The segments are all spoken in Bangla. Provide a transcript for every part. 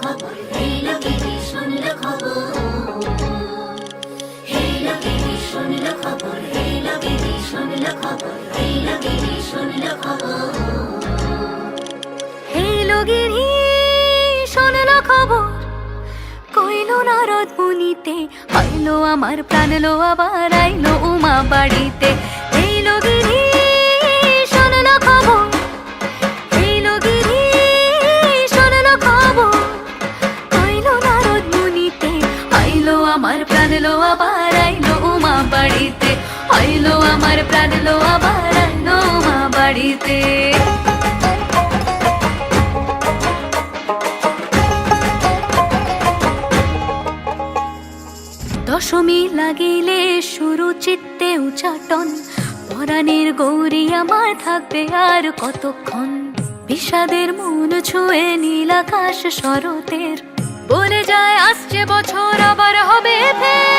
খবর, এই লোকেরই শুনল খবর। এই লোকেরই শুনল খবর, এই লোকেরই শুনল খবর, এই লোকেরই শুনল খবর। এই লোকেরই শুনল খবর, কইল নারদ মুনিতে, আইলো আমার প্রাণ লো আবার আইলো উমা বাড়িতে। এই লোকেরই শুনল খবর, এই লোকেরই শুনল খবর, কইল নারদ মুনিতে, আইলো আমার প্রাণ লো আবার আইলো উমা বাড়িতে। আইলো আমার প্রাণ লো আবার আইলো উমা বাড়িতে। দশমী লাগিলে শুরু চিত্তে উচাটন, পরাণের গৌরী আমার থাকবে আর কতক্ষণ। বিষাদের মন ছুঁয়ে নীল আকাশ শরতের, বলে যায় আসছে বছর আবার হবে ফের।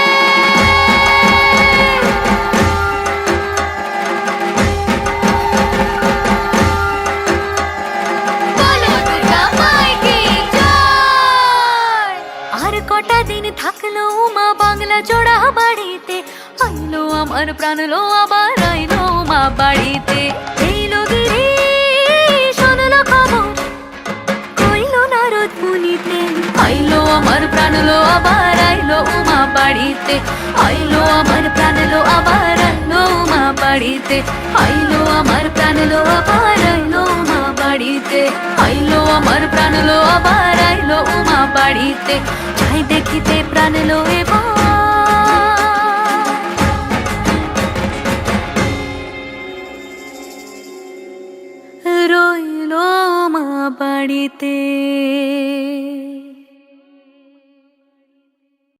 বলো দুর্গা মাইকে জয়। আর কটা দিন থাকলো উমা বাংলা জোড়া বাড়িতে, আইলো আমার প্রাণ লো আবার আইলো উমা বাড়িতে। এই লোকেরই শুনল খবর, কইল নারদ মুনিতে, আইলো আমার প্রাণ লো আবার আইলো উমা বাড়িতে। আইলো আমার প্রাণ লো আবার আইলো উমা বাড়িতে। আইলো আমার প্রাণ লো আবার আইলো উমা বাড়িতে। আইলো আমার প্রাণ লো আবার আইলো উমা বাড়িতে। যাই দেখিতে প্রাণ লো এবার রইলো মা বাড়িতে।